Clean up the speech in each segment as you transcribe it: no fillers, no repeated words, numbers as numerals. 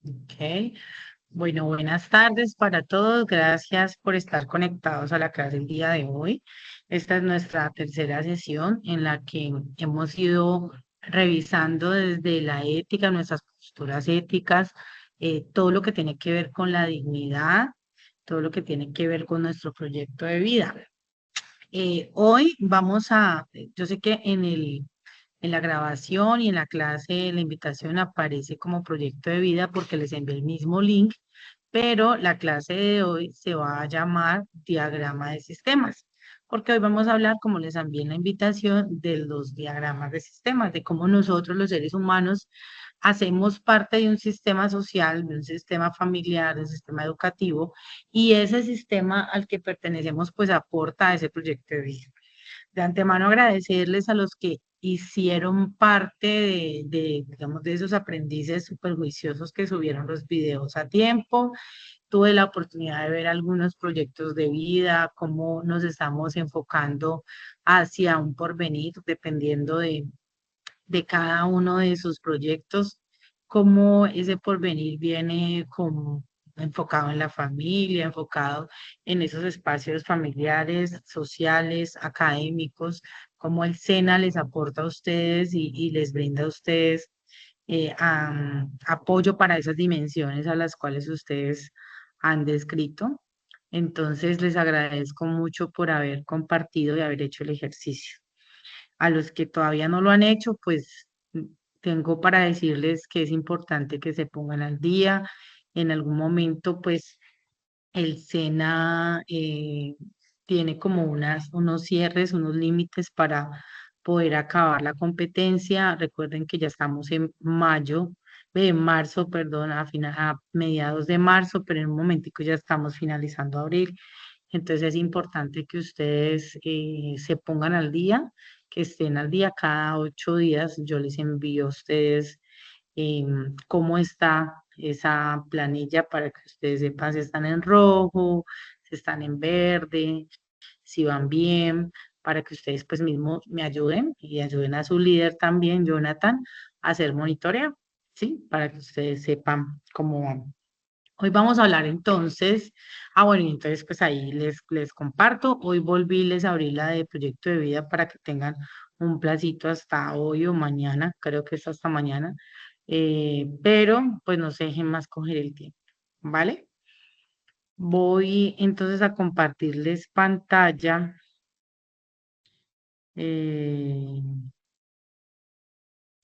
Ok. Bueno, buenas tardes para todos. Gracias por estar conectados a la clase el día de hoy. Esta es nuestra tercera sesión en la que hemos ido revisando desde la ética, nuestras posturas éticas, todo lo que tiene que ver con la dignidad, todo lo que tiene que ver con nuestro proyecto de vida. Hoy yo sé que en la grabación y en la clase la invitación aparece como proyecto de vida porque les envié el mismo link, pero la clase de hoy se va a llamar diagrama de sistemas, porque hoy vamos a hablar, como les envié en la invitación, de los diagramas de sistemas, de cómo nosotros los seres humanos hacemos parte de un sistema social, de un sistema familiar, de un sistema educativo, y ese sistema al que pertenecemos pues aporta a ese proyecto de vida. De antemano agradecerles a los que hicieron parte digamos, de esos aprendices súper juiciosos que subieron los videos a tiempo. Tuve la oportunidad de ver algunos proyectos de vida, cómo nos estamos enfocando hacia un porvenir, dependiendo de cada uno de sus proyectos, cómo ese porvenir viene como enfocado en la familia, enfocado en esos espacios familiares, sociales, académicos, cómo el SENA les aporta a ustedes y les brinda a ustedes apoyo para esas dimensiones a las cuales ustedes han descrito. Entonces, les agradezco mucho por haber compartido y haber hecho el ejercicio. A los que todavía no lo han hecho, pues tengo para decirles que es importante que se pongan al día. En algún momento, pues el SENA tiene como unos cierres, unos límites para poder acabar la competencia. Recuerden que ya estamos en marzo, perdón, a mediados de marzo, pero en un momentico ya estamos finalizando abril. Entonces es importante que ustedes se pongan al día, que estén al día cada 8 días. Yo les envío a ustedes cómo está esa planilla para que ustedes sepan si están en rojo, si están en verde, si van bien, para que ustedes pues mismos me ayuden y ayuden a su líder también, Jonathan, a hacer monitoreo, ¿sí? Para que ustedes sepan cómo van. Hoy vamos a hablar entonces, bueno, y entonces pues ahí les comparto, hoy volví, les abrí la de proyecto de vida para que tengan un placito hasta hoy o mañana, creo que es hasta mañana, pero pues no se dejen más coger el tiempo, ¿vale? Voy entonces a compartirles pantalla. eh,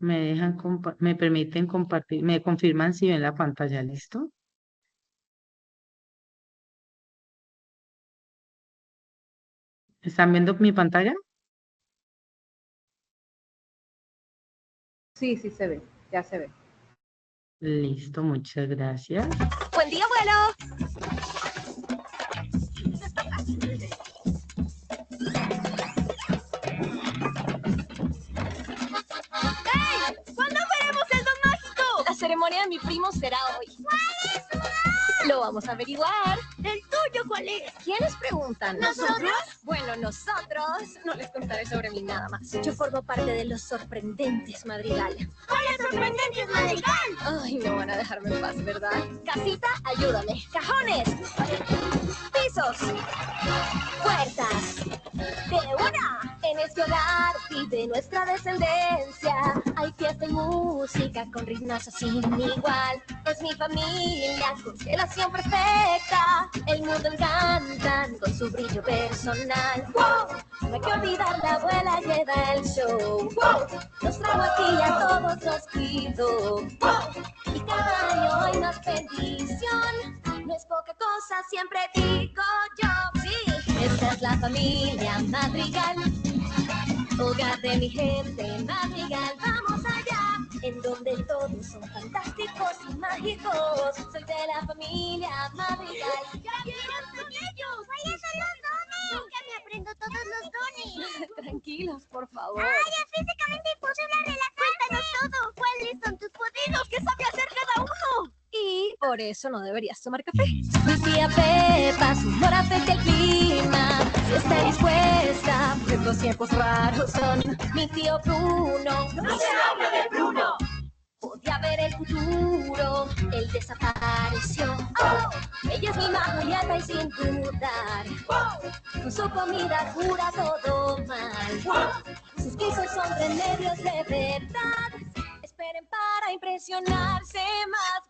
me permiten compartir, me confirman si ven la pantalla, ¿listo? ¿Están viendo mi pantalla? Sí, sí se ve, ya se ve. Listo, muchas gracias. Buen día, abuelo. ¡Hey! ¿Cuándo veremos el don mágico? La ceremonia de mi primo será hoy. ¿Cuál es su don? Lo vamos a averiguar. ¿El tuyo cuál es? ¿Quiénes preguntan? ¿Nosotros? Bueno, nosotros no les contaré sobre mí nada más. Yo formo parte de los sorprendentes Madrigal. ¡Hola, sorprendentes, Madrigal! Ay, no van a dejarme en paz, ¿verdad? Casita, ayúdame. Cajones. Pisos. Puertas. De una. En este hogar vive nuestra descendencia. Hay fiesta y música con ritmos sin igual. Es mi familia, constelación perfecta. El mundo encantan con su brillo personal. ¡Wow! No hay que olvidar, la abuela lleva el show. ¡Wow! Los traigo aquí a todos los cuido. ¡Wow! Y cada año hay más bendición. No es poca cosa, siempre digo yo. Sí, esta es la familia Madrigal. Hogar de mi gente Madrigal, vamos allá. En donde todos son fantásticos y mágicos. Soy de la familia Madrigal. ¡Ya vieron con ellos! ¿Cuáles son los dones? Nunca me aprendo todos los dones. Tranquilos, por favor. ¡Ay, es físicamente imposible relajarse! Cuéntanos todo. ¿Cuáles son tus poderes? ¿Qué sabe hacer cada uno? Y por eso no deberías tomar café. Mi tía Pepa, su humor afecta el clima. Si está dispuesta, pues los tiempos raros son. Mi tío Bruno, ¡No se habla de Bruno! podía ver el futuro. él desapareció. Oh, ella es mi Julieta y sin dudar, con su comida cura todo mal. Sus quisos son remedios de verdad. Esperen para impresionarse más.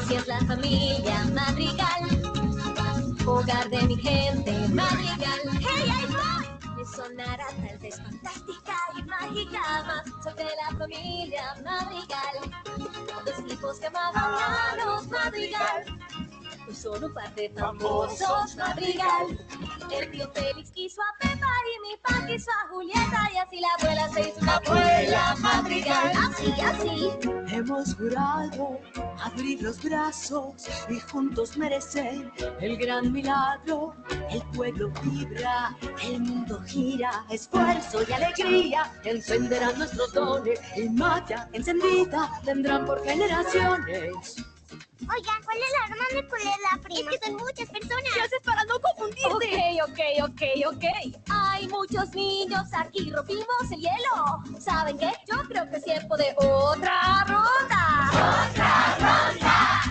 Así es la familia Madrigal, hogar de mi gente Madrigal. ¡Hey, ahí va! Les sonará tal vez fantástica y mágica, más soy de la familia Madrigal. Los tipos que amaban a los Madrigal son un par de famosos Madrigal. El tío Félix quiso a Pepa y mi pa quiso a Julieta, y así la abuela se hizo una abuela Madrigal. Así. Hemos jurado abrir los brazos y juntos merecer el gran milagro. El pueblo vibra, el mundo gira, esfuerzo y alegría encenderán nuestros dones y magia encendida tendrán por generaciones. Oigan, ¿cuál es la hermana y cuál es la prima? Es que son muchas personas. ¿Qué haces para no confundirte? Ok. Hay muchos niños aquí, rompimos el hielo. ¿Saben qué? Yo creo que es tiempo de otra ronda.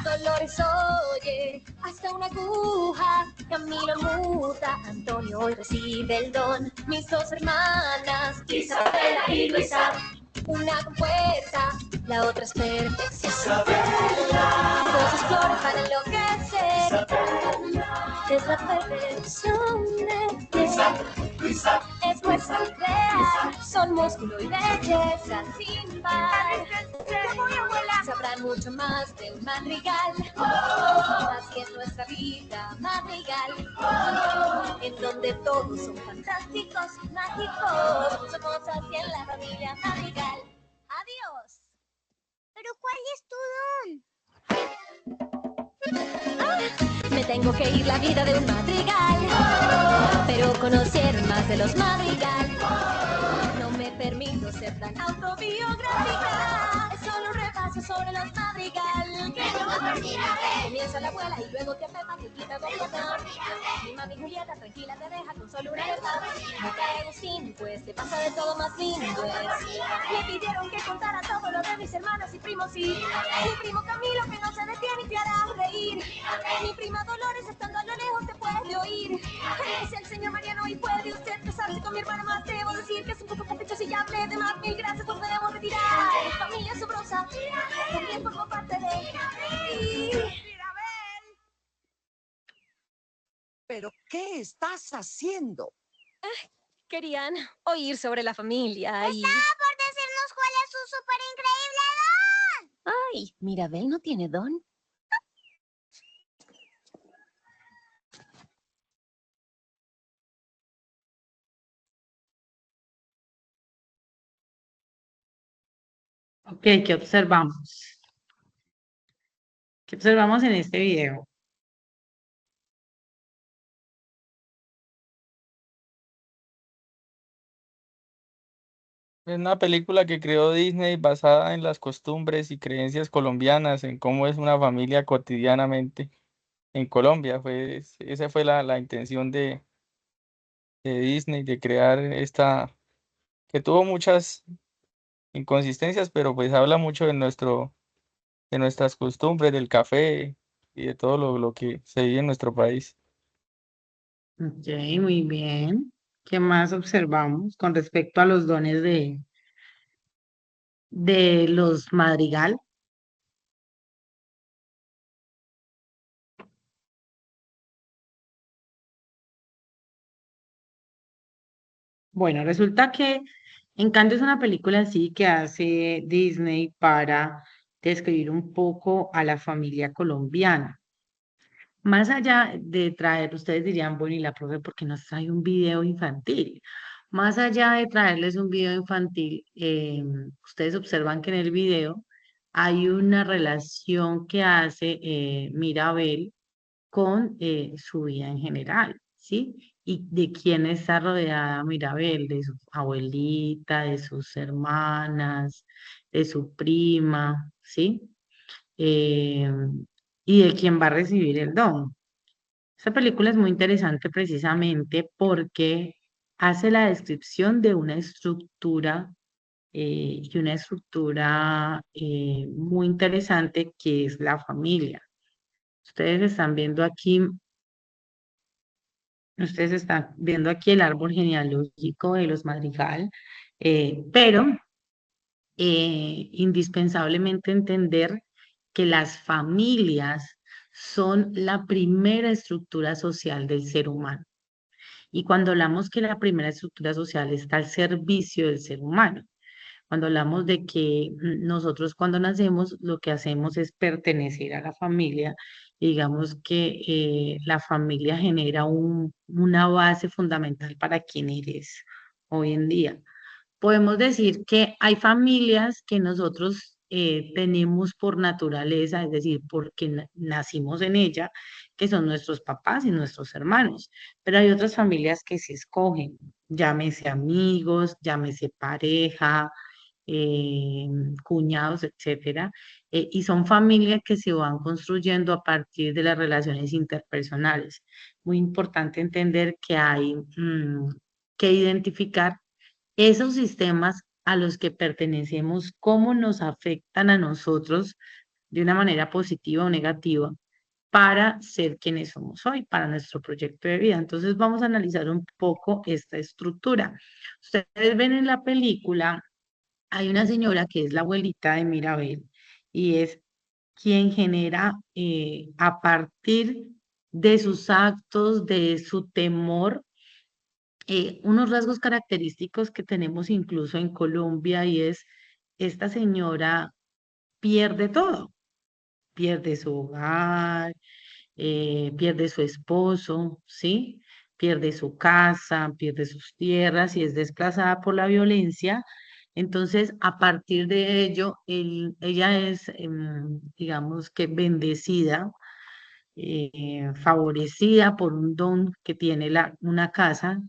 Dolores oye, hasta una aguja. Camilo muta, Antonio hoy recibe el don. Mis dos hermanas, Isabela y Luisa. Una con fuerza, la otra es perfección. Isabela. Dos flores para enloquecer. Isabela. Es la perfección de Luisa. Es fuerza real, son músculo y belleza sin par. Sabrán mucho más del Madrigal, más que es nuestra vida Madrigal, en donde todos son fantásticos, mágicos. Somos así en la familia Madrigal. Adiós. ¿Pero cuál es tu don? Me tengo que ir la vida de un Madrigal, pero conocer más de los Madrigal. No me permito ser tan autobiográfica, es solo un repaso sobre los Madrigal. Que no va por ti, comienza la abuela y luego te Pepa que quita con botón. Mi mami Julieta tranquila te deja con solo una verdad. No te Agustín, pues te pasa de todo más lindo es. Me pidieron que contara todo lo de mis hermanas y primos y mi primo Camilo que no se detiene y te hará reír. Mi prima Dolores estando a lo lejos te puede oír. Es el señor Mariano y puede usted casarse con mi hermana más. Debo decir que es un poco caprichoso y ya hablé de más. Mil gracias, pues me debo retirar. Familia asombrosa, también formo parte de... ¿Pero qué estás haciendo? Querían oír sobre la familia y... Estaba por decirnos cuál es su súper increíble don. Ay, Mirabel no tiene don. Ok, ¿qué observamos? ¿Qué observamos en este video? Es una película que creó Disney basada en las costumbres y creencias colombianas, en cómo es una familia cotidianamente en Colombia. Esa fue la intención de Disney de crear esta, que tuvo muchas inconsistencias, pero pues habla mucho de nuestras costumbres, del café y de todo lo que se vive en nuestro país. Ok, muy bien. ¿Qué más observamos con respecto a los dones de los Madrigal? Bueno, resulta que Encanto es una película así que hace Disney para describir un poco a la familia colombiana. Más allá de traer, ustedes dirían, bueno, y la profe, ¿por qué nos trae un video infantil? Más allá de traerles un video infantil, ustedes observan que en el video hay una relación que hace Mirabel con su vida en general, ¿sí? Y de quién está rodeada Mirabel, de su abuelita, de sus hermanas, de su prima, ¿sí? Eh, y de quién va a recibir el don. Esta película es muy interesante precisamente porque hace la descripción de una estructura y una estructura muy interesante que es la familia. Ustedes están viendo aquí, ustedes están viendo aquí el árbol genealógico de los Madrigal, pero indispensablemente entender que las familias son la primera estructura social del ser humano. Y cuando hablamos que la primera estructura social está al servicio del ser humano, cuando hablamos de que nosotros cuando nacemos lo que hacemos es pertenecer a la familia, digamos que la familia genera una base fundamental para quien eres hoy en día. Podemos decir que hay familias que nosotros tenemos por naturaleza, es decir, porque nacimos en ella, que son nuestros papás y nuestros hermanos, pero hay otras familias que se escogen, llámese amigos, llámese pareja, eh, cuñados, etcétera, y son familias que se van construyendo a partir de las relaciones interpersonales. Muy importante entender que hay que identificar esos sistemas a los que pertenecemos, cómo nos afectan a nosotros de una manera positiva o negativa para ser quienes somos hoy, para nuestro proyecto de vida. Entonces vamos a analizar un poco esta estructura. Ustedes ven en la película, hay una señora que es la abuelita de Mirabel y es quien genera a partir de sus actos, de su temor, unos rasgos característicos que tenemos incluso en Colombia y es, esta señora pierde todo, pierde su hogar, pierde su esposo, ¿sí? Pierde su casa, pierde sus tierras y es desplazada por la violencia. Entonces, a partir de ello, ella es, digamos que bendecida, favorecida por un don que tiene una casa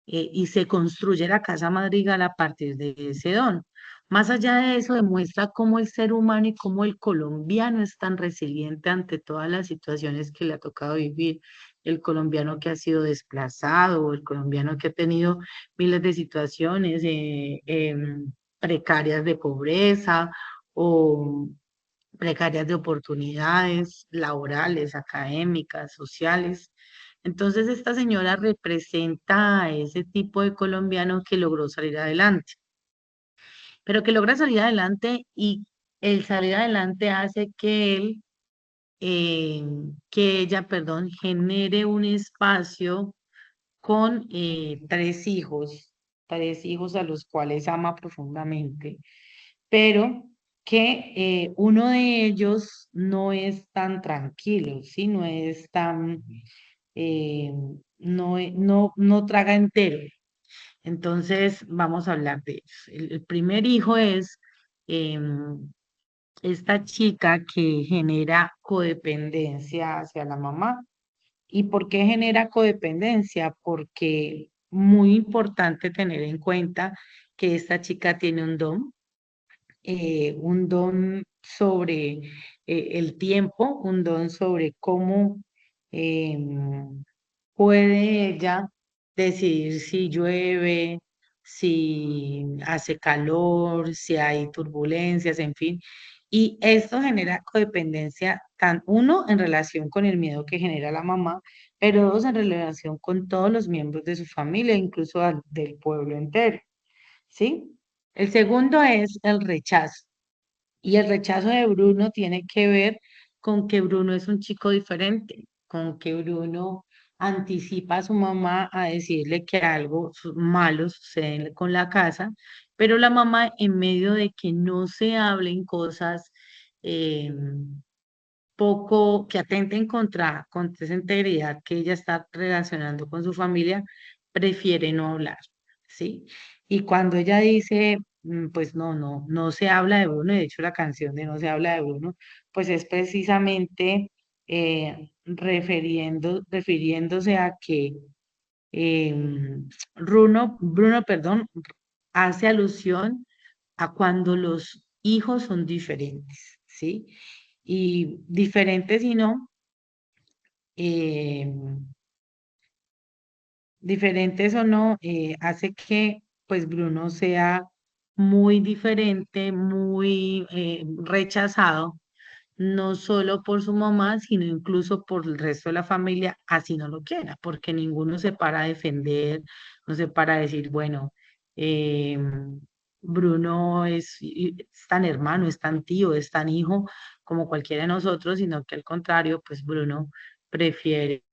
y se construye la Casa Madrigal a partir de ese don. Más allá de eso, demuestra cómo el ser humano y cómo el colombiano es tan resiliente ante todas las situaciones que le ha tocado vivir. El colombiano que ha sido desplazado, o el colombiano que ha tenido miles de situaciones precarias de pobreza o precarias de oportunidades laborales, académicas, sociales. Entonces, esta señora representa a ese tipo de colombiano que logró salir adelante, pero que logra salir adelante y el salir adelante hace que eh, que ella, perdón, genere un espacio con tres hijos a los cuales ama profundamente, pero que uno de ellos no es tan tranquilo, ¿sí? No es tan, eh, no traga entero. Entonces, vamos a hablar de eso. El primer hijo es esta chica que genera codependencia hacia la mamá. ¿Y por qué genera codependencia? Porque muy importante tener en cuenta que esta chica tiene un don sobre el tiempo, un don sobre cómo puede ella decidir si llueve, si hace calor, si hay turbulencias, en fin. Y esto genera codependencia, uno, en relación con el miedo que genera la mamá, pero dos, en relación con todos los miembros de su familia, incluso del pueblo entero. ¿Sí? El segundo es el rechazo. Y el rechazo de Bruno tiene que ver con que Bruno es un chico diferente, con que Bruno anticipa a su mamá a decirle que algo malo sucede con la casa, pero la mamá en medio de que no se hablen cosas eh, poco que atenten contra esa integridad que ella está relacionando con su familia, prefiere no hablar, ¿sí? Y cuando ella dice, pues no se habla de Bruno, y de hecho la canción de No se habla de Bruno, pues es precisamente refiriéndose a que Bruno, perdón, hace alusión a cuando los hijos son diferentes, ¿sí? Y diferentes y no, eh, diferentes o no, hace que pues Bruno sea muy diferente, muy rechazado, no solo por su mamá, sino incluso por el resto de la familia, así no lo quiera, porque ninguno se para a defender, no se para a decir, bueno, eh, Bruno es tan hermano, es tan tío, es tan hijo como cualquiera de nosotros, sino que al contrario, pues Bruno prefieren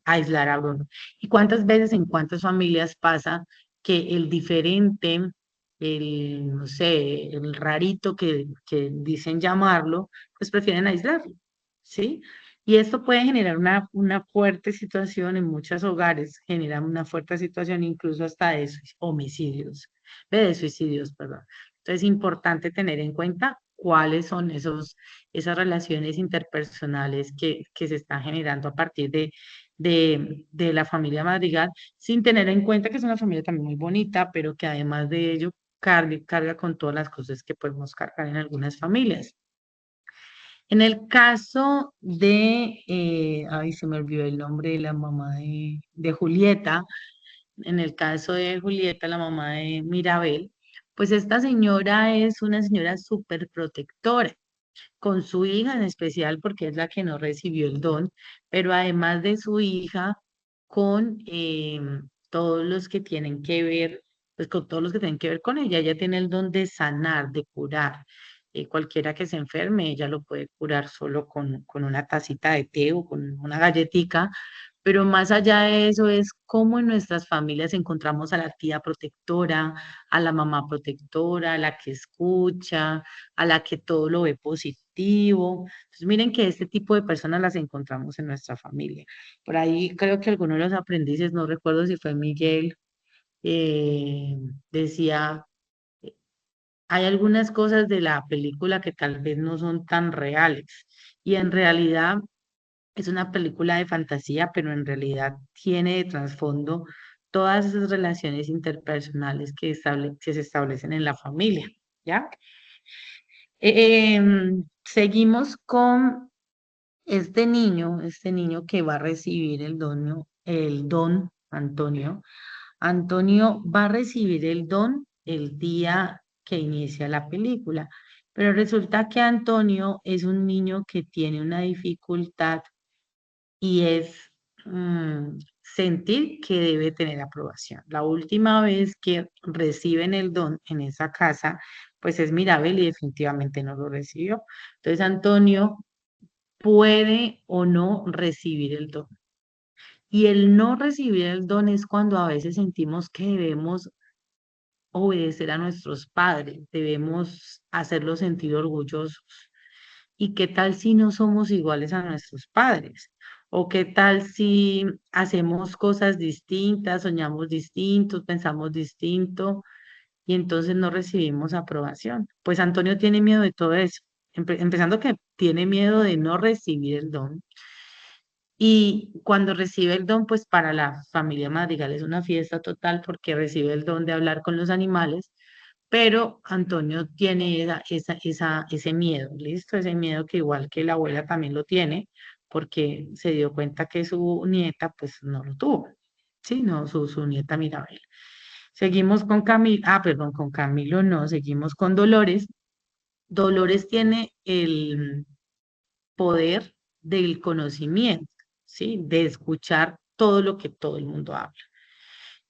aislar a Bruno. ¿Y cuántas veces en cuántas familias pasa que el diferente, el, no sé, el rarito que dicen llamarlo, pues prefieren aislarlo, ¿sí? Y esto puede generar una fuerte situación en muchos hogares, genera una fuerte situación incluso hasta de homicidios, de suicidios, perdón. Entonces es importante tener en cuenta cuáles son esas relaciones interpersonales que se están generando a partir de la familia Madrigal, sin tener en cuenta que es una familia también muy bonita, pero que además de ello carga con todas las cosas que podemos cargar en algunas familias. En el caso ay, se me olvidó el nombre de la mamá de Julieta, en el caso de Julieta, la mamá de Mirabel, pues esta señora es una señora súper protectora con su hija en especial porque es la que no recibió el don, pero además de su hija, con todos los que tienen que ver, pues con todos los que tienen que ver con ella. Ella tiene el don de sanar, de curar. Cualquiera que se enferme, ella lo puede curar solo con una tacita de té o con una galletica, pero más allá de eso es cómo en nuestras familias encontramos a la tía protectora, a la mamá protectora, a la que escucha, a la que todo lo ve positivo. Entonces, miren que este tipo de personas las encontramos en nuestra familia. Por ahí creo que algunos de los aprendices, no recuerdo si fue Miguel, eh, decía, hay algunas cosas de la película que tal vez no son tan reales y en realidad es una película de fantasía, pero en realidad tiene de trasfondo todas esas relaciones interpersonales que se establecen en la familia, ¿ya? Seguimos con este niño que va a recibir el don, Antonio. Antonio va a recibir el don el día que inicia la película, pero resulta que Antonio es un niño que tiene una dificultad y es sentir que debe tener aprobación. La última vez que reciben el don en esa casa, pues es Mirabel y definitivamente no lo recibió. Entonces Antonio puede o no recibir el don. Y el no recibir el don es cuando a veces sentimos que debemos obedecer a nuestros padres, debemos hacerlos sentir orgullosos. ¿Y qué tal si no somos iguales a nuestros padres? ¿O qué tal si hacemos cosas distintas, soñamos distintos, pensamos distinto y entonces no recibimos aprobación? Pues Antonio tiene miedo de todo eso, empezando que tiene miedo de no recibir el don. Y cuando recibe el don, pues para la familia Madrigal es una fiesta total porque recibe el don de hablar con los animales, pero Antonio tiene ese miedo, ¿listo? Ese miedo que igual que la abuela también lo tiene, porque se dio cuenta que su nieta pues no lo tuvo, ¿sí? No, su nieta Mirabel. Seguimos con Camilo, perdón, con Camilo no, seguimos con Dolores. Dolores tiene el poder del conocimiento, ¿sí? De escuchar todo lo que todo el mundo habla.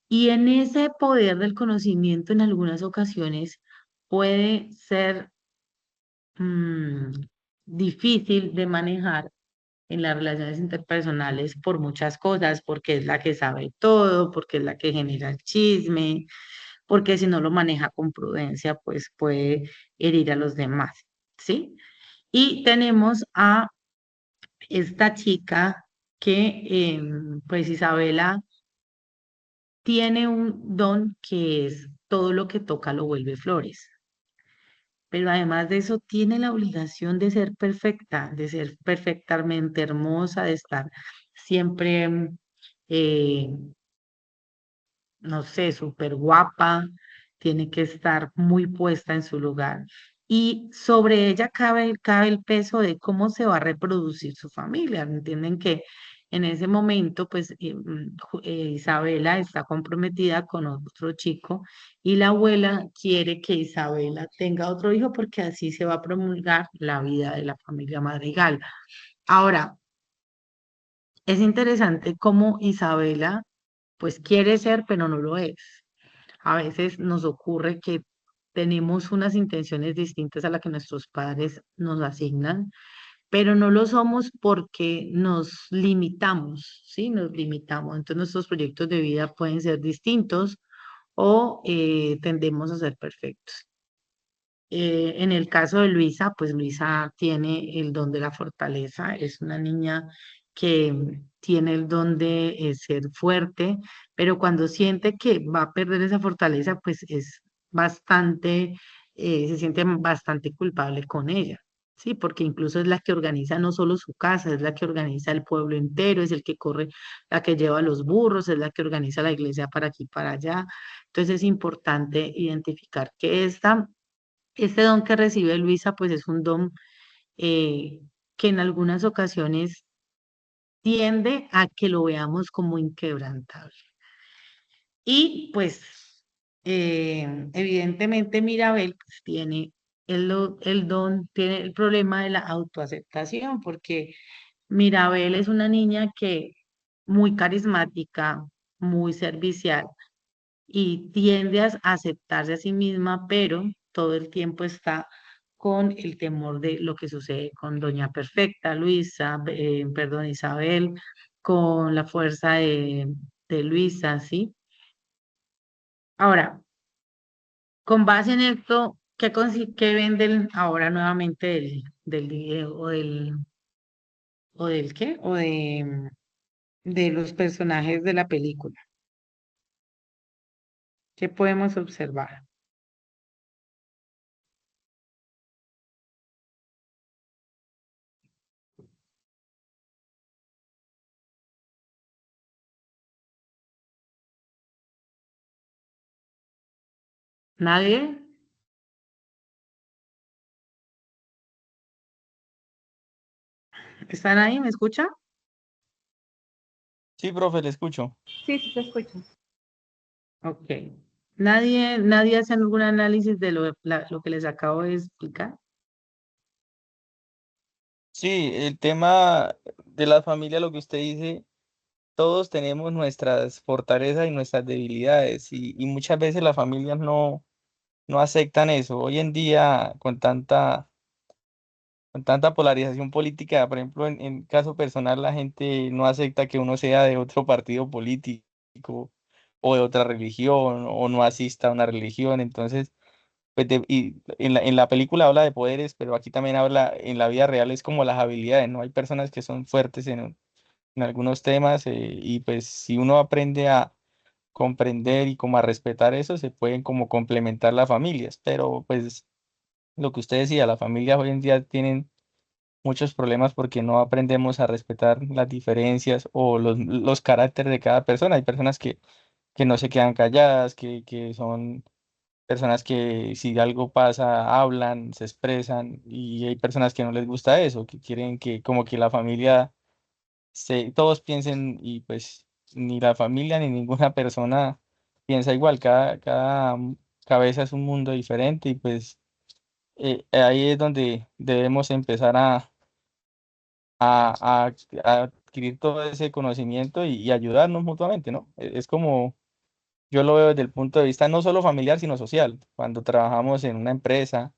Y en ese poder del conocimiento, en algunas ocasiones, puede ser mm, difícil de manejar en las relaciones interpersonales por muchas cosas, porque es la que sabe todo, porque es la que genera el chisme, porque si no lo maneja con prudencia, pues puede herir a los demás, ¿sí? Y tenemos a esta chica que, pues Isabela, tiene un don que es todo lo que toca lo vuelve flores, pero además de eso tiene la obligación de ser perfecta, de ser perfectamente hermosa, de estar siempre, eh, no sé, súper guapa, tiene que estar muy puesta en su lugar. Y sobre ella cabe el peso de cómo se va a reproducir su familia. ¿Entienden que En ese momento, pues Isabela está comprometida con otro chico y la abuela quiere que Isabela tenga otro hijo porque así se va a promulgar la vida de la familia Madrigal. Ahora, es interesante cómo Isabela, pues quiere ser, pero no lo es. A veces nos ocurre que tenemos unas intenciones distintas a las que nuestros padres nos asignan, pero no lo somos porque nos limitamos, ¿sí? Nos limitamos. Entonces nuestros proyectos de vida pueden ser distintos o tendemos a ser perfectos. En el caso de Luisa, pues Luisa tiene el don de la fortaleza, es una niña que tiene el don de ser fuerte, pero cuando siente que va a perder esa fortaleza, pues es bastante, se siente bastante culpable con ella. Sí, porque incluso es la que organiza no solo su casa, es la que organiza el pueblo entero, es el que corre, la que lleva los burros, es la que organiza la iglesia para aquí, para allá. Entonces es importante identificar que este don que recibe Luisa, pues es un don eh, que en algunas ocasiones tiende a que lo veamos como inquebrantable. Y pues evidentemente Mirabel pues, tiene el don, tiene el problema de la autoaceptación, porque Mirabel es una niña que muy carismática, muy servicial y tiende a aceptarse a sí misma, pero todo el tiempo está con el temor de lo que sucede con Doña Perfecta, Luisa, perdón, Isabel, con la fuerza de Luisa, ¿sí? Ahora, con base en esto, ¿qué venden ahora nuevamente del video o del qué? O de los personajes de la película? ¿Qué podemos observar? ¿Nadie? ¿Están ahí? ¿Me escucha? Sí, profe, le escucho. Sí, sí, te escucho. Ok. ¿Nadie hace algún análisis de lo que les acabo de explicar? Sí, el tema de la familia, lo que usted dice, todos tenemos nuestras fortalezas y nuestras debilidades y muchas veces las familias no aceptan eso. Hoy en día, con tanta polarización política, por ejemplo, en caso personal, la gente no acepta que uno sea de otro partido político o de otra religión o no asista a una religión. Entonces, pues y en la película habla de poderes, pero aquí también habla, en la vida real es como las habilidades, ¿no? Hay personas que son fuertes en algunos temas y pues si uno aprende a comprender y como a respetar eso, se pueden como complementar las familias, pero pues lo que usted decía, las familias hoy en día tienen muchos problemas porque no aprendemos a respetar las diferencias o los caracteres de cada persona. Hay personas que no se quedan calladas, que son personas que si algo pasa, hablan, se expresan, y hay personas que no les gusta eso, que quieren que como que la familia, todos piensen y pues ni la familia ni ninguna persona piensa igual, cada cabeza es un mundo diferente y pues ahí es donde debemos empezar a, a adquirir todo ese conocimiento y ayudarnos mutuamente, ¿no? Es como yo lo veo desde el punto de vista no solo familiar, sino social. Cuando trabajamos en una empresa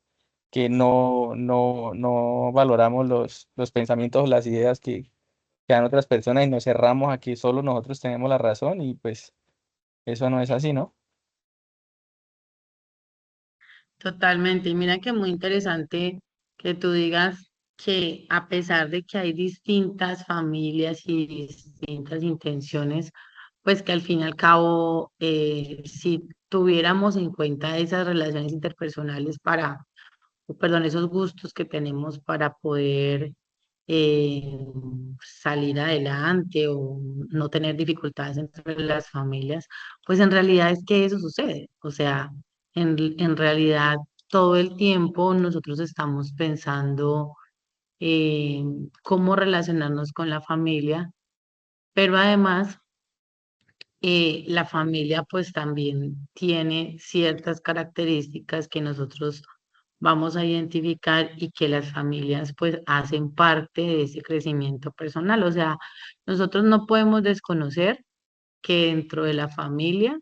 que no valoramos los pensamientos o las ideas que dan otras personas y nos cerramos a que solo nosotros tenemos la razón y pues eso no es así, ¿no? Totalmente. Y mira que muy interesante que tú digas que a pesar de que hay distintas familias y distintas intenciones, pues que al fin y al cabo, si tuviéramos en cuenta esas relaciones interpersonales o perdón, esos gustos que tenemos para poder eh, salir adelante o no tener dificultades entre las familias, pues en realidad es que eso sucede. O sea, en realidad todo el tiempo nosotros estamos pensando cómo relacionarnos con la familia pero además la familia pues también tiene ciertas características que nosotros vamos a identificar y que las familias pues hacen parte de ese crecimiento personal. O sea, nosotros no podemos desconocer que dentro de la familia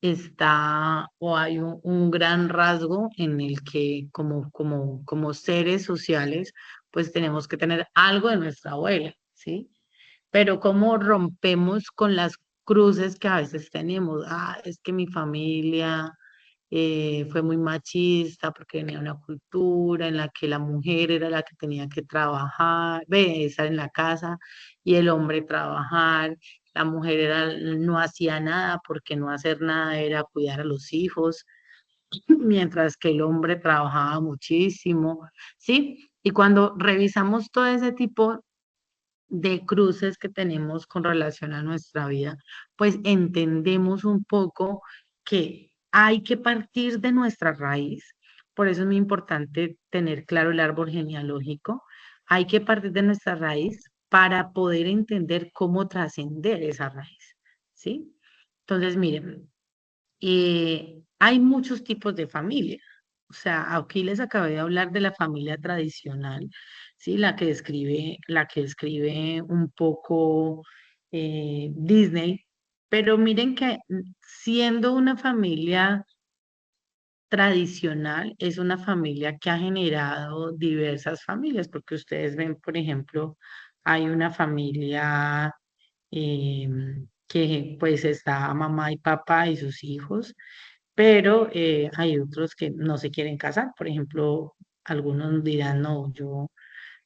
está o hay un gran rasgo en el que como seres sociales pues tenemos que tener algo de nuestra abuela, ¿sí? Pero cómo rompemos con las cruces que a veces tenemos. Ah, es que mi familia fue muy machista porque venía de una cultura en la que la mujer era la que tenía que trabajar, estar en la casa y el hombre trabajar. La mujer no hacía nada porque no hacer nada era cuidar a los hijos, mientras que el hombre trabajaba muchísimo, ¿sí? Y cuando revisamos todo ese tipo de cruces que tenemos con relación a nuestra vida, pues entendemos un poco que hay que partir de nuestra raíz. Por eso es muy importante tener claro el árbol genealógico. Hay que partir de nuestra raíz para poder entender cómo trascender esa raíz, ¿sí? Entonces, miren, hay muchos tipos de familia. O sea, aquí les acabé de hablar de la familia tradicional, ¿sí? La que describe un poco Disney. Pero miren que siendo una familia tradicional, es una familia que ha generado diversas familias, porque ustedes ven, por ejemplo, hay una familia que pues está mamá y papá y sus hijos, pero hay otros que no se quieren casar. Por ejemplo, algunos dirán, no, yo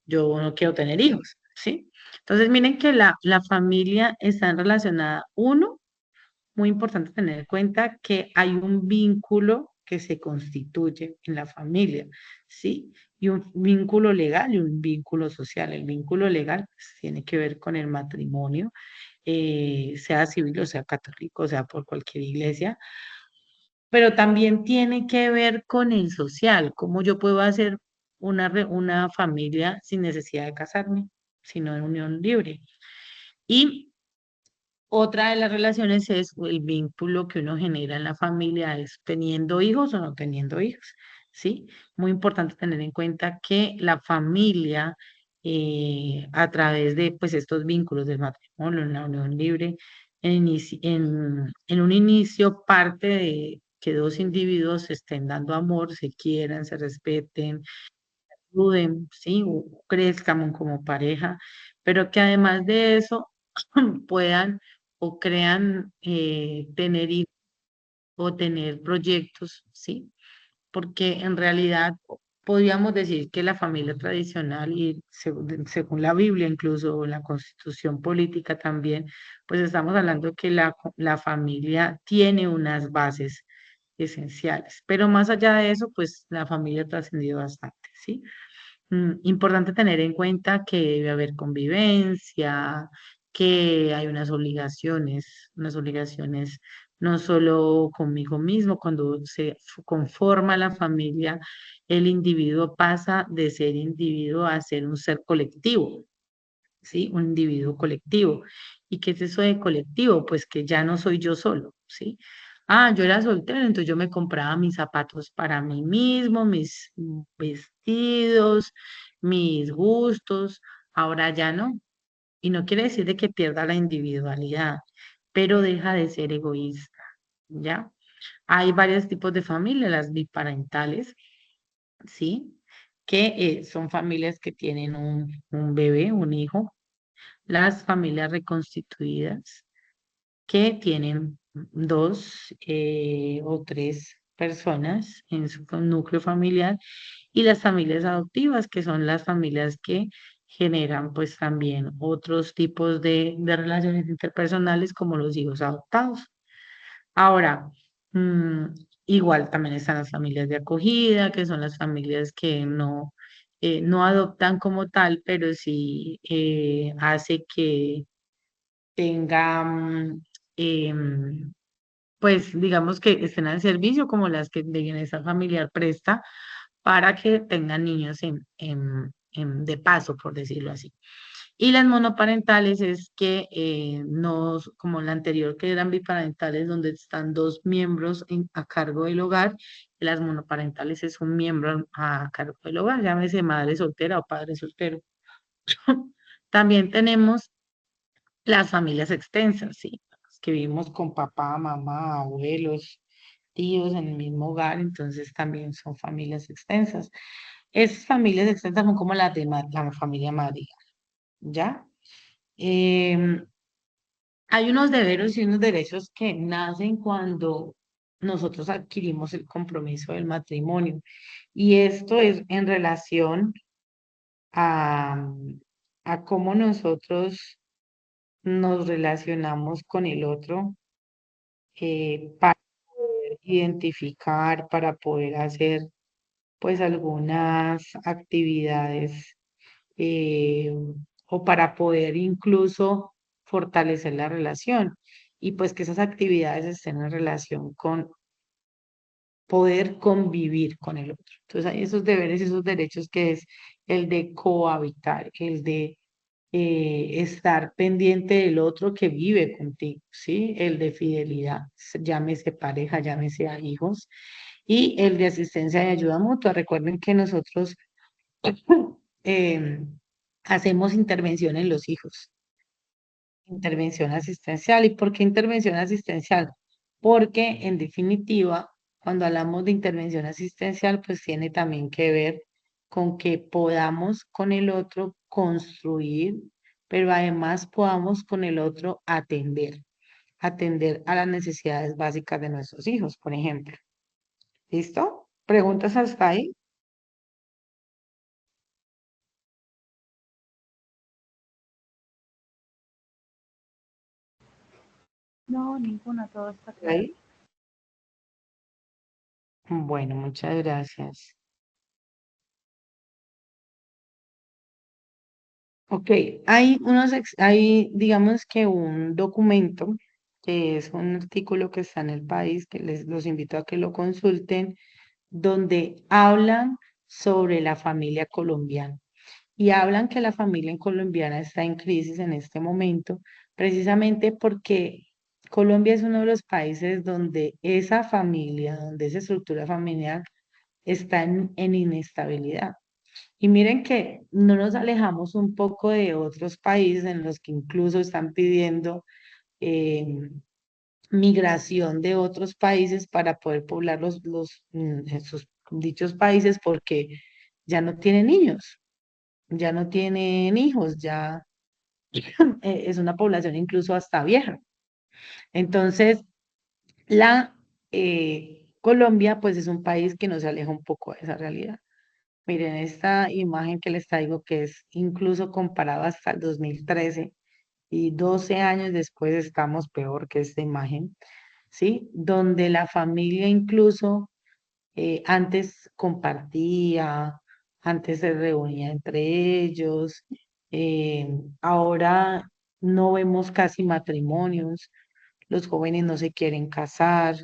no quiero tener hijos, ¿sí? Entonces, miren que la familia está relacionada, uno, muy importante tener en cuenta que hay un vínculo que se constituye en la familia, ¿sí? Y un vínculo legal y un vínculo social. El vínculo legal pues, tiene que ver con el matrimonio, sea civil o sea católico, o sea por cualquier iglesia, pero también tiene que ver con el social, cómo yo puedo hacer una familia sin necesidad de casarme, sino en unión libre. Y otra de las relaciones es el vínculo que uno genera en la familia, es teniendo hijos o no teniendo hijos, ¿sí? Muy importante tener en cuenta que la familia, a través de pues, estos vínculos del matrimonio, en la unión libre, en un inicio parte de que dos individuos se estén dando amor, se quieran, se respeten, ayuden, ¿sí? O crezcan como pareja, pero que además de eso puedan o crean tener hijos o tener proyectos, ¿sí? Porque en realidad podríamos decir que la familia tradicional y según la Biblia, incluso o la Constitución política también, pues estamos hablando que la familia tiene unas bases esenciales, pero más allá de eso, pues la familia ha trascendido bastante, ¿sí? Importante tener en cuenta que debe haber convivencia, que hay unas obligaciones no solo conmigo mismo, cuando se conforma la familia, el individuo pasa de ser individuo a ser un ser colectivo, ¿sí? Un individuo colectivo. ¿Y qué es eso de colectivo? Pues que ya no soy yo solo, ¿sí? Ah, yo era soltera, entonces yo me compraba mis zapatos para mí mismo, mis vestidos, mis gustos, ahora ya no. Y no quiere decir de que pierda la individualidad, pero deja de ser egoísta, ¿ya? Hay varios tipos de familias, las biparentales, ¿sí? Que son familias que tienen un bebé, un hijo, las familias reconstituidas que tienen dos o tres personas en su núcleo familiar y las familias adoptivas, que son las familias que generan pues también otros tipos de relaciones interpersonales como los hijos adoptados. Ahora, mm, igual también están las familias de acogida, que son las familias que no adoptan como tal, pero sí hace que tengan, pues digamos que estén al servicio como las que de bienestar familiar presta para que tengan niños de paso, por decirlo así. Y las monoparentales es que no, como la anterior que eran biparentales, donde están dos miembros a cargo del hogar, las monoparentales es un miembro a cargo del hogar, llámese madre soltera o padre soltero. También tenemos las familias extensas, sí, que vivimos con papá, mamá, abuelos, tíos en el mismo hogar, entonces también son familias extensas. Esas familias extensas son como las de la familia madre, ¿ya? Em, Hay unos deberes y unos derechos que nacen cuando nosotros adquirimos el compromiso del matrimonio. Y esto es en relación a, a cómo nosotros nos relacionamos con el otro, para poder identificar, para poder hacer pues algunas actividades, eh, o para poder incluso fortalecer la relación y pues que esas actividades estén en relación con poder convivir con el otro. Entonces hay esos deberes y esos derechos que es el de cohabitar, el de estar pendiente del otro que vive contigo, ¿sí? El de fidelidad, llámese pareja, llámese a hijos, y el de asistencia y ayuda mutua. Recuerden que nosotros eh, hacemos intervención en los hijos, intervención asistencial. ¿Y por qué intervención asistencial? Porque en definitiva, cuando hablamos de intervención asistencial, pues tiene también que ver con que podamos con el otro construir, pero además podamos con el otro atender a las necesidades básicas de nuestros hijos, por ejemplo. ¿Listo? ¿Preguntas hasta ahí? No, ninguna, todo está claro. ¿Ahí? Bueno, muchas gracias. Ok, hay, digamos que un documento, que es un artículo que está en el país, que les los invito a que lo consulten, donde hablan sobre la familia colombiana. Y hablan que la familia colombiana está en crisis en este momento, precisamente porque Colombia es uno de los países donde esa familia, donde esa estructura familiar está en inestabilidad. Y miren que no nos alejamos un poco de otros países en los que incluso están pidiendo eh, migración de otros países para poder poblar esos dichos países porque ya no tienen niños, ya no tienen hijos, ya es una población incluso hasta vieja. Entonces, la Colombia pues es un país que nos aleja un poco de esa realidad. Miren esta imagen que les traigo, que es incluso comparado hasta el 2013 y 12 años después estamos peor que esta imagen, ¿sí? Donde la familia incluso antes compartía, antes se reunía entre ellos, ahora no vemos casi matrimonios, los jóvenes no se quieren casar,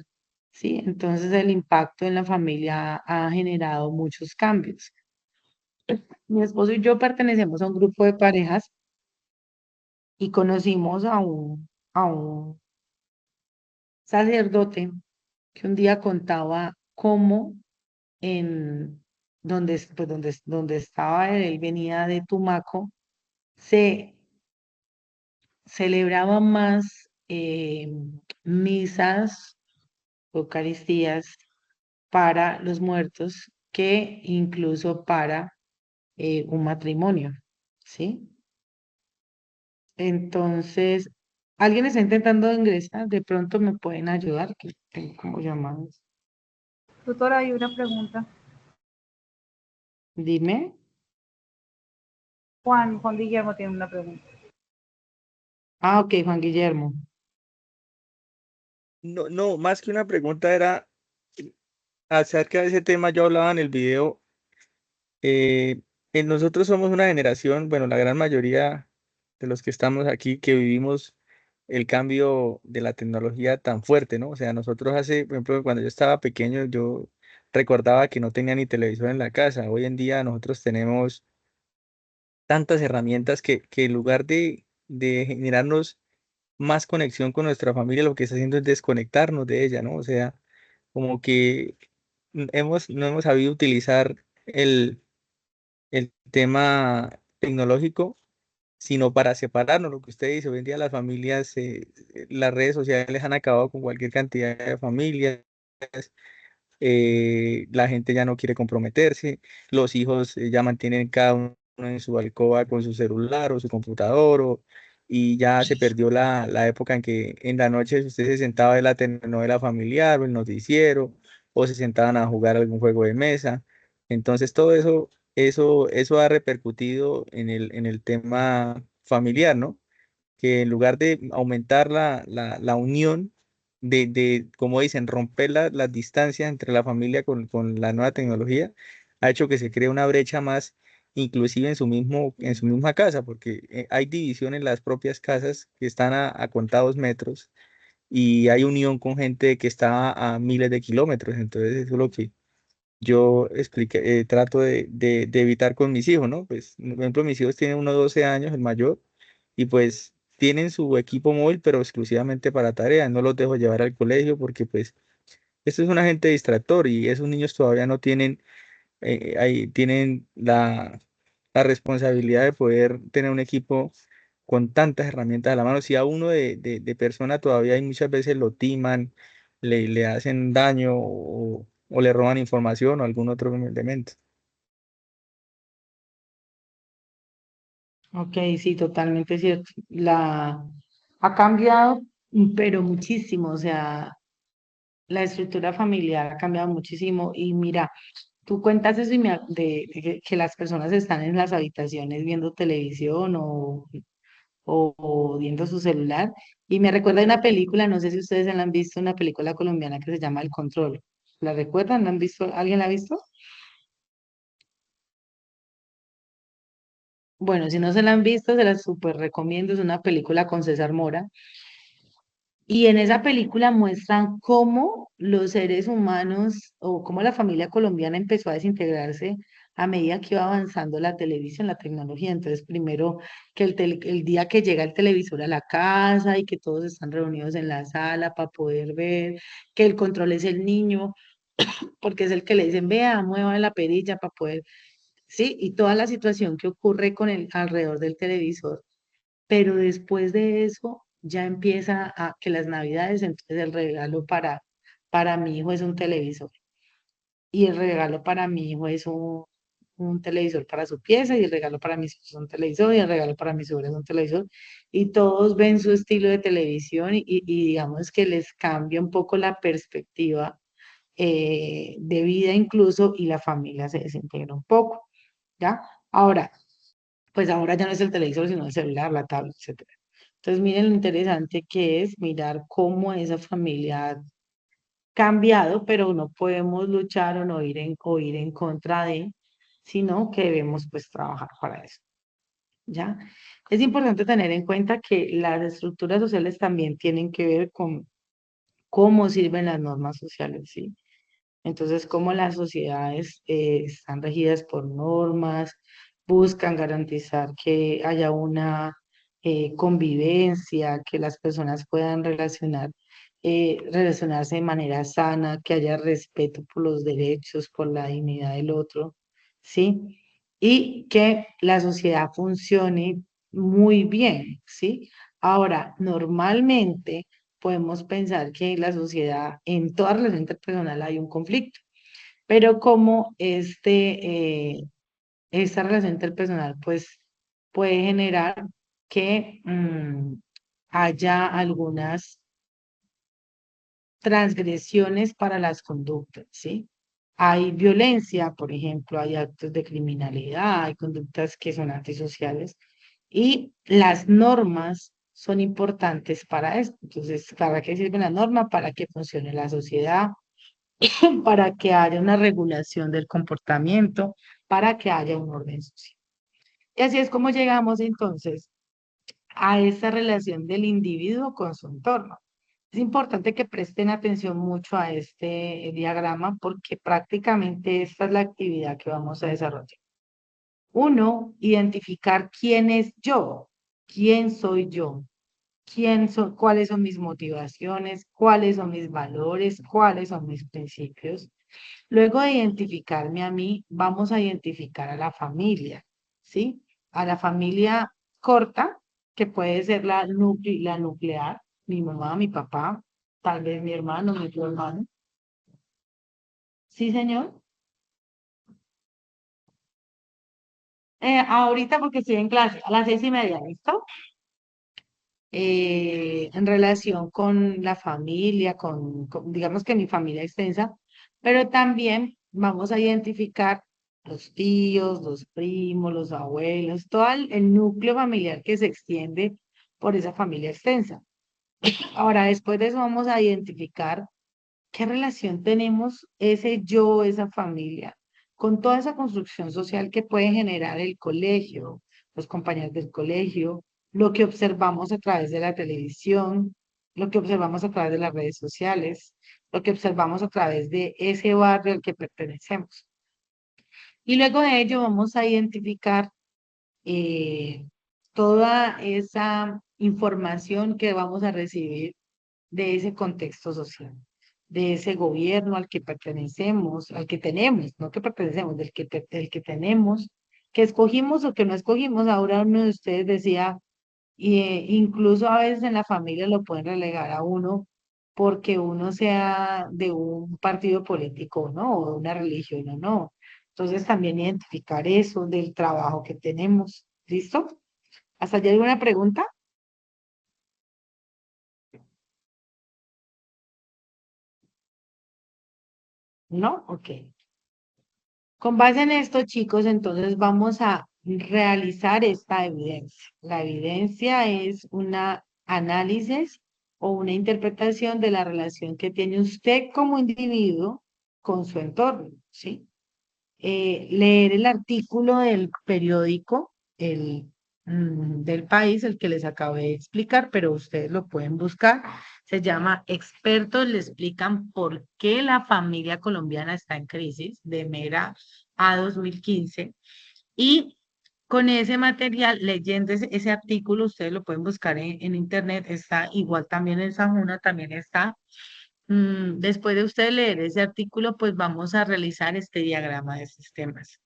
¿sí? Entonces el impacto en la familia ha generado muchos cambios. Mi esposo y yo pertenecemos a un grupo de parejas y conocimos a un sacerdote que un día contaba cómo en donde estaba él, él venía de Tumaco, se celebraban más misas, eucaristías para los muertos que incluso para un matrimonio, ¿sí? Entonces, alguien está intentando ingresar, de pronto me pueden ayudar, que tengo como llamados. Tutora, hay una pregunta. Dime. Juan Guillermo tiene una pregunta. Ah, ok, Juan Guillermo. No, no, más que una pregunta era acerca de ese tema, yo hablaba en el video. eh, Nosotros somos una generación, bueno, la gran mayoría de los que estamos aquí, que vivimos el cambio de la tecnología tan fuerte, ¿no? O sea, nosotros hace, por ejemplo, cuando yo estaba pequeño, yo recordaba que no tenía ni televisor en la casa. Hoy en día nosotros tenemos tantas herramientas que en lugar de generarnos más conexión con nuestra familia, lo que está haciendo es desconectarnos de ella, ¿no? O sea, como que no hemos sabido utilizar el tema tecnológico, sino para separarnos, lo que usted dice, hoy en día las familias, las redes sociales han acabado con cualquier cantidad de familias, la gente ya no quiere comprometerse, los hijos ya mantienen cada uno en su alcoba con su celular o su computador, y ya se perdió la época en que en la noche usted se sentaba a ver la telenovela familiar o el noticiero, o se sentaban a jugar algún juego de mesa. Entonces todo eso ha repercutido en el tema familiar, ¿no? Que en lugar de aumentar la unión, como dicen, romper las distancias entre la familia con la nueva tecnología, ha hecho que se cree una brecha más, inclusive en su misma casa, porque hay división en las propias casas que están a contados metros, y hay unión con gente que está a miles de kilómetros. Entonces eso es lo que yo trato de evitar con mis hijos, ¿no? Pues, por ejemplo, mis hijos tienen unos 12 años, el mayor, y pues tienen su equipo móvil, pero exclusivamente para tareas. No los dejo llevar al colegio porque, pues, esto es un agente distractor, y esos niños todavía no tienen, tienen la responsabilidad de poder tener un equipo con tantas herramientas a la mano. Si a uno de persona todavía hay muchas veces lo timan, le hacen daño, o le roban información o algún otro elemento. Ok, sí, totalmente cierto. Ha cambiado, pero muchísimo, o sea, la estructura familiar ha cambiado muchísimo. Y mira, tú cuentas eso de que las personas están en las habitaciones viendo televisión o viendo su celular, y me recuerda una película, no sé si ustedes la han visto, una película colombiana que se llama El Control. ¿La recuerdan? ¿La han visto? ¿Alguien la ha visto? Bueno, si no se la han visto, se la súper recomiendo. Es una película con César Mora. Y en esa película muestran cómo los seres humanos o cómo la familia colombiana empezó a desintegrarse a medida que iba avanzando la televisión, la tecnología. Entonces, primero que el día que llega el televisor a la casa y que todos están reunidos en la sala para poder ver, que el control es el niño, porque es el que le dicen, vea, mueva la perilla para poder, sí, y toda la situación que ocurre con el alrededor del televisor. Pero después de eso ya empieza a que las navidades, entonces el regalo para mi hijo es un televisor, y el regalo para mi hijo es un televisor para su pieza, y el regalo para mis hijos es un televisor, y el regalo para mis sobrinos es un televisor, y todos ven su estilo de televisión, y digamos que les cambia un poco la perspectiva de vida incluso, y la familia se desintegra un poco, ¿ya? Ahora, pues ahora ya no es el televisor, sino el celular, la tablet, etcétera. Entonces, miren lo interesante que es mirar cómo esa familia ha cambiado, pero no podemos luchar o no ir en contra de, sino que debemos pues trabajar para eso, ¿ya? Es importante tener en cuenta que las estructuras sociales también tienen que ver con cómo sirven las normas sociales, ¿sí? Entonces, como las sociedades están regidas por normas, buscan garantizar que haya una convivencia, que las personas puedan relacionarse de manera sana, que haya respeto por los derechos, por la dignidad del otro, ¿sí? Y que la sociedad funcione muy bien, ¿sí? Ahora, normalmente podemos pensar que la sociedad, en toda relación interpersonal hay un conflicto, pero como esta relación interpersonal pues puede generar que haya algunas transgresiones para las conductas, ¿sí? Hay violencia, por ejemplo, hay actos de criminalidad, hay conductas que son antisociales, y las normas son importantes para esto. Entonces, ¿para qué sirve la norma? Para que funcione la sociedad, para que haya una regulación del comportamiento, para que haya un orden social. Y así es como llegamos entonces a esa relación del individuo con su entorno. Es importante que presten atención mucho a este diagrama, porque prácticamente esta es la actividad que vamos a desarrollar. Uno, identificar quién es yo, quién soy yo, cuáles son mis motivaciones, cuáles son mis valores, cuáles son mis principios. Luego de identificarme a mí, vamos a identificar a la familia, ¿sí? A la familia corta, que puede ser la nuclear, mi mamá, mi papá, tal vez mi hermano, mi otro hermano. ¿Sí, señor? Ahorita porque estoy en clase, a las 6:30, ¿listo? En relación con la familia, digamos que mi familia extensa, pero también vamos a identificar los tíos, los primos, los abuelos, todo el núcleo familiar que se extiende por esa familia extensa. Ahora, después de eso vamos a identificar qué relación tenemos ese yo, esa familia, con toda esa construcción social que puede generar el colegio, los compañeros del colegio, lo que observamos a través de la televisión, lo que observamos a través de las redes sociales, lo que observamos a través de ese barrio al que pertenecemos. Y luego de ello vamos a identificar eh, toda esa información que vamos a recibir de ese contexto social, de ese gobierno al que pertenecemos, al que tenemos, no que pertenecemos, del que tenemos, que escogimos o que no escogimos. Ahora uno de ustedes decía, incluso a veces en la familia lo pueden relegar a uno porque uno sea de un partido político, ¿no? O de una religión, o no. Entonces también identificar eso del trabajo que tenemos. ¿Listo? ¿Hasta allí alguna pregunta? ¿No? Ok. Con base en esto, chicos, entonces vamos a realizar esta evidencia. La evidencia es un análisis o una interpretación de la relación que tiene usted como individuo con su entorno, ¿sí? Leer el artículo del periódico del país, el que les acabé de explicar, pero ustedes lo pueden buscar. Se llama Expertos le explican por qué la familia colombiana está en crisis, de Mera a 2015. Y con ese material, leyendo ese artículo, ustedes lo pueden buscar en internet, está igual también en Sajuna, también está. Después de usted leer ese artículo, pues vamos a realizar este diagrama de sistemas.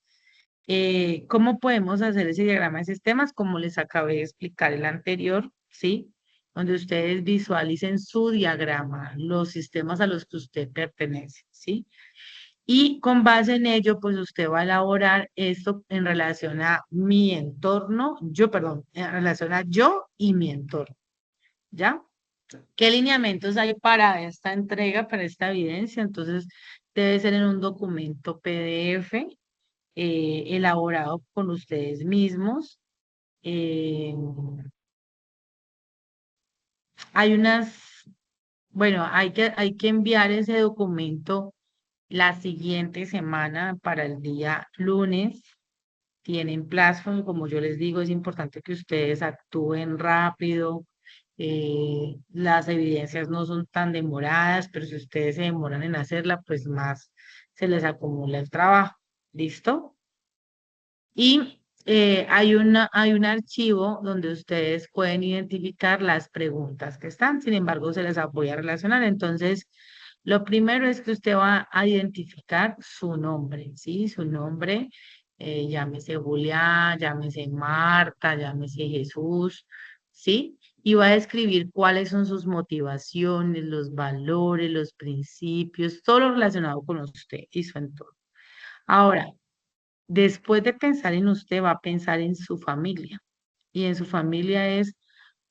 ¿Cómo podemos hacer ese diagrama de sistemas? Como les acabé de explicar el anterior, ¿sí? Donde ustedes visualicen su diagrama, los sistemas a los que usted pertenece, ¿sí? Y con base en ello, pues usted va a elaborar esto en relación a mi entorno, perdón, en relación a yo y mi entorno, ¿ya? ¿Qué lineamientos hay para esta entrega, para esta evidencia? Entonces, debe ser en un documento PDF elaborado con ustedes mismos. Eh, hay bueno, hay que enviar ese documento la siguiente semana para el día lunes. Tienen plazo, como yo les digo, es importante que ustedes actúen rápido. Las evidencias no son tan demoradas, pero si ustedes se demoran en hacerla, pues más se les acumula el trabajo. ¿Listo? Y hay un archivo donde ustedes pueden identificar las preguntas que están, sin embargo, se les voy a relacionar. Entonces, lo primero es que usted va a identificar su nombre, ¿sí? Su nombre, llámese Julián, llámese Marta, llámese Jesús, ¿sí? Y va a describir cuáles son sus motivaciones, los valores, los principios, todo lo relacionado con usted y su entorno. Ahora, después de pensar en usted, va a pensar en su familia. Y en su familia es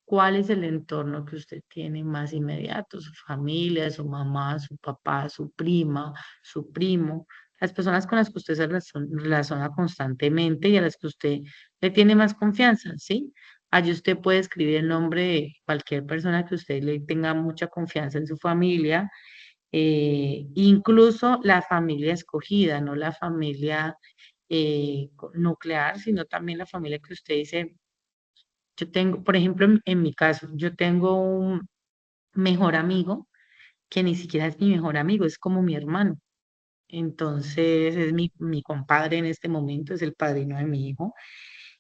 cuál es el entorno que usted tiene más inmediato, su familia, su mamá, su papá, su prima, su primo, las personas con las que usted se relaciona constantemente y a las que usted le tiene más confianza, ¿sí? Allí usted puede escribir el nombre de cualquier persona que usted le tenga mucha confianza en su familia, incluso la familia escogida, no la familia nuclear, sino también la familia que usted dice, yo tengo, por ejemplo, en mi caso, yo tengo un mejor amigo que ni siquiera es mi mejor amigo, es como mi hermano. Entonces es mi compadre en este momento, es el padrino de mi hijo.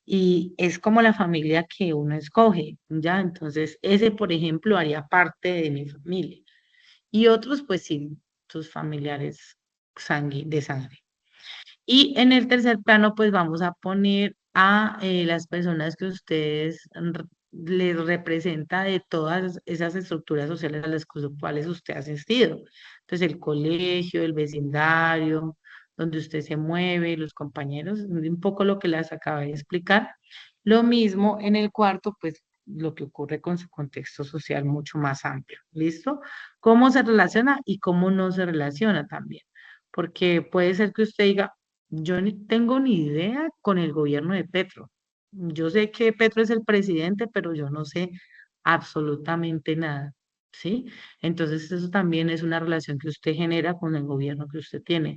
Y es como la familia que uno escoge, ¿ya? Entonces ese, por ejemplo, haría parte de mi familia. Y otros, pues sí, sus familiares de sangre. Y en el tercer plano, pues vamos a poner a las personas que ustedes les representa de todas esas estructuras sociales a las cuales usted ha asistido. Entonces, el colegio, el vecindario, donde usted se mueve, los compañeros, un poco lo que les acabé de explicar. Lo mismo en el cuarto, pues lo que ocurre con su contexto social mucho más amplio. ¿Listo? Cómo se relaciona y cómo no se relaciona también. Porque puede ser que usted diga, yo ni tengo ni idea con el gobierno de Petro. Yo sé que Petro es el presidente, pero yo no sé absolutamente nada, ¿sí? Entonces eso también es una relación que usted genera con el gobierno que usted tiene.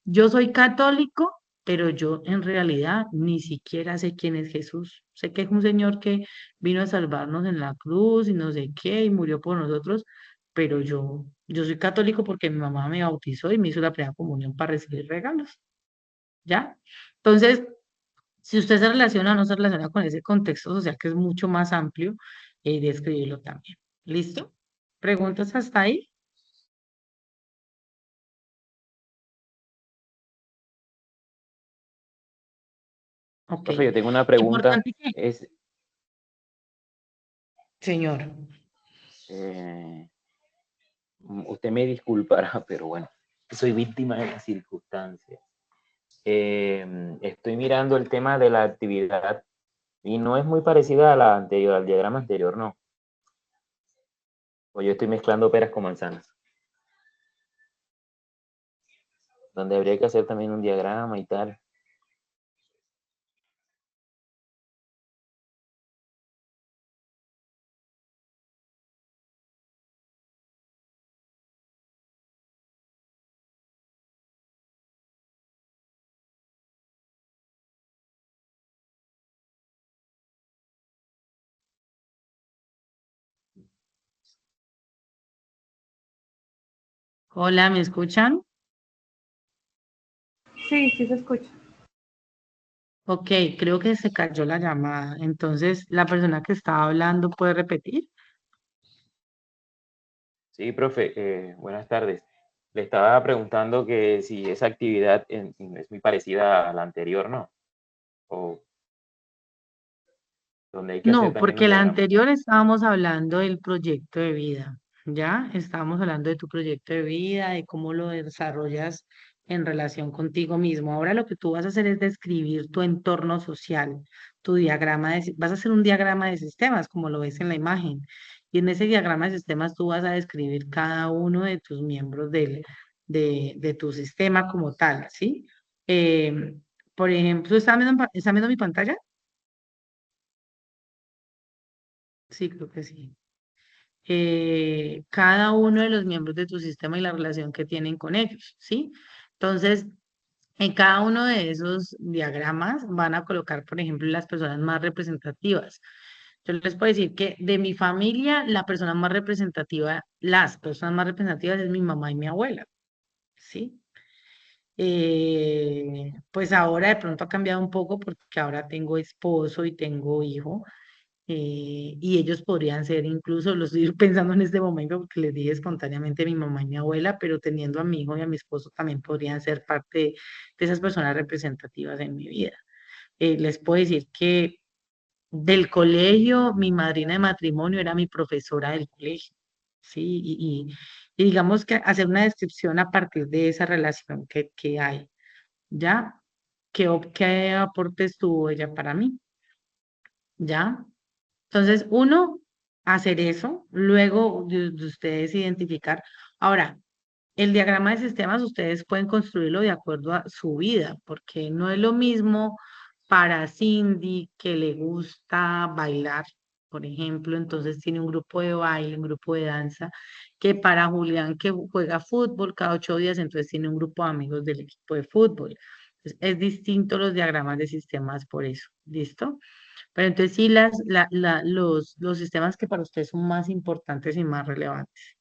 Yo soy católico, pero yo en realidad ni siquiera sé quién es Jesús. Sé que es un señor que vino a salvarnos en la cruz y no sé qué, y murió por nosotros, pero yo soy católico porque mi mamá me bautizó y me hizo la primera comunión para recibir regalos. ¿Ya? Entonces, si usted se relaciona o no se relaciona con ese contexto social que es mucho más amplio, describirlo también. ¿Listo? ¿Preguntas hasta ahí? Ok. Profe, yo tengo una pregunta. Importante que, Es, señor. eh, usted me disculpará, pero bueno, soy víctima de las circunstancias. Estoy mirando el tema de la actividad y no es muy parecida a la anterior, al diagrama anterior, no. O yo estoy mezclando peras con manzanas. Donde habría que hacer también un diagrama y tal. Hola, ¿me escuchan? Sí, sí se escucha. Ok, creo que se cayó la llamada. Entonces, la persona que estaba hablando puede repetir. Sí, profe, buenas tardes. Le estaba preguntando que si esa actividad es muy parecida a la anterior, ¿no? O donde hay que hacer No, también un porque la diagrama. anterior estábamos hablando del proyecto de vida, ¿ya? Estábamos hablando de tu proyecto de vida, de cómo lo desarrollas en relación contigo mismo. Ahora lo que tú vas a hacer es describir tu entorno social, tu diagrama vas a hacer un diagrama de sistemas, como lo ves en la imagen. Y en ese diagrama de sistemas tú vas a describir cada uno de tus miembros de tu sistema como tal, ¿sí? Por ejemplo, ¿está viendo mi pantalla? Sí, creo que sí. Cada uno de los miembros de tu sistema y la relación que tienen con ellos, ¿sí? Entonces, en cada uno de esos diagramas van a colocar, por ejemplo, las personas más representativas. Yo les puedo decir que de mi familia, la persona más representativa, las personas más representativas es mi mamá y mi abuela, ¿sí? Pues ahora de pronto ha cambiado un poco porque ahora tengo esposo y tengo hijo, y ellos podrían ser incluso, lo estoy pensando en este momento porque les dije espontáneamente mi mamá y mi abuela, pero teniendo a mi hijo y a mi esposo también podrían ser parte de esas personas representativas en mi vida. Les puedo decir que del colegio, mi madrina de matrimonio era mi profesora del colegio, ¿sí? Y digamos que hacer una descripción a partir de esa relación que hay, ¿ya? ¿Qué aportes tuvo ella para mí? ¿Ya? Entonces, uno, hacer eso, luego de ustedes identificar. Ahora, el diagrama de sistemas ustedes pueden construirlo de acuerdo a su vida, porque no es lo mismo para Cindy que le gusta bailar, por ejemplo, entonces tiene un grupo de baile, un grupo de danza, que para Julián que juega fútbol cada 8 días, entonces tiene un grupo de amigos del equipo de fútbol. Entonces, es distinto los diagramas de sistemas por eso, ¿listo? Pero entonces sí, los sistemas que para ustedes son más importantes y más relevantes.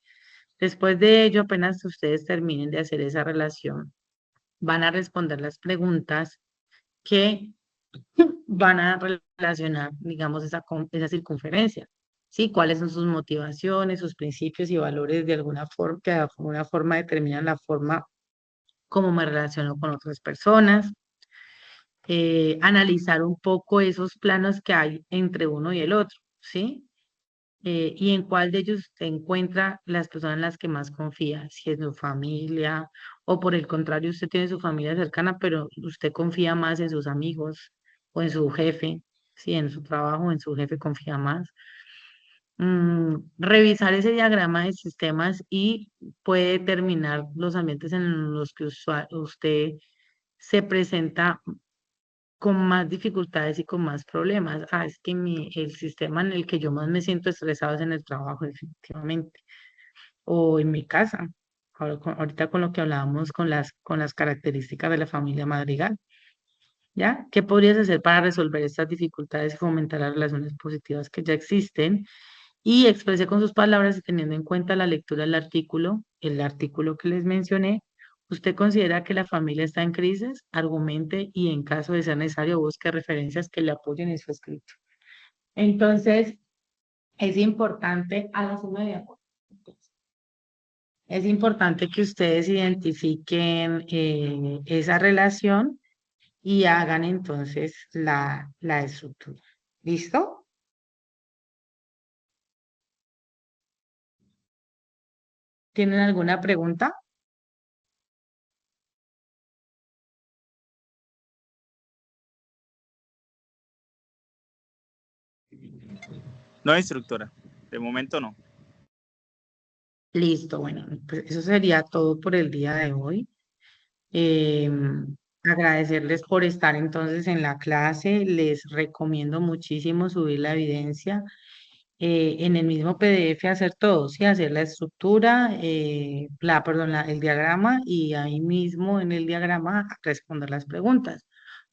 Después de ello, apenas ustedes terminen de hacer esa relación van a responder las preguntas que van a relacionar, digamos, esa circunferencia. ¿Sí? ¿Cuáles son sus motivaciones, sus principios y valores de alguna forma, que de alguna forma determinan la forma como me relaciono con otras personas? Analizar un poco esos planos que hay entre uno y el otro, ¿sí? Y en cuál de ellos se encuentra las personas en las que más confía, si es su familia o por el contrario, usted tiene su familia cercana, pero usted confía más en sus amigos o en su jefe, si en su trabajo, en su jefe confía más. Revisar ese diagrama de sistemas y puede determinar los ambientes en los que usted se presenta con más dificultades y con más problemas. Es que el sistema en el que yo más me siento estresado es en el trabajo, definitivamente, o en mi casa. Ahorita con lo que hablábamos con las características de la familia Madrigal, ¿ya? ¿Qué podrías hacer para resolver estas dificultades y fomentar las relaciones positivas que ya existen? Y exprese con sus palabras y teniendo en cuenta la lectura del artículo, el artículo que les mencioné. ¿Usted considera que la familia está en crisis? Argumente y en caso de ser necesario busque referencias que le apoyen en su escrito. Entonces, es importante a la suma de acuerdo. Es importante que ustedes identifiquen esa relación y hagan entonces la estructura. ¿Listo? ¿Tienen alguna pregunta? No, instructora, de momento no. Listo, bueno, pues eso sería todo por el día de hoy. Agradecerles por estar entonces en la clase. Les recomiendo muchísimo subir la evidencia en el mismo PDF, hacer todo, sí, hacer la estructura, perdón, el diagrama y ahí mismo en el diagrama responder las preguntas.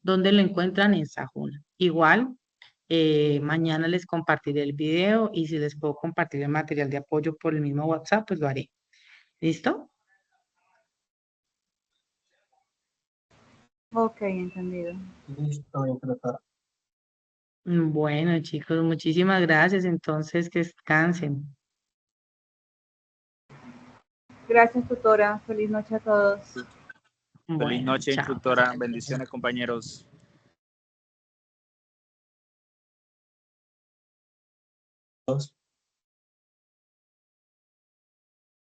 ¿Dónde lo encuentran? En Sajuna. Igual, mañana les compartiré el video y si les puedo compartir el material de apoyo por el mismo WhatsApp, pues lo haré. ¿Listo? Ok, entendido. Listo, instructora. Bueno, chicos, muchísimas gracias. Entonces, que descansen. Gracias, tutora. Feliz noche a todos. Feliz Bueno, noche, chao. instructora. Bendiciones, compañeros. Dos.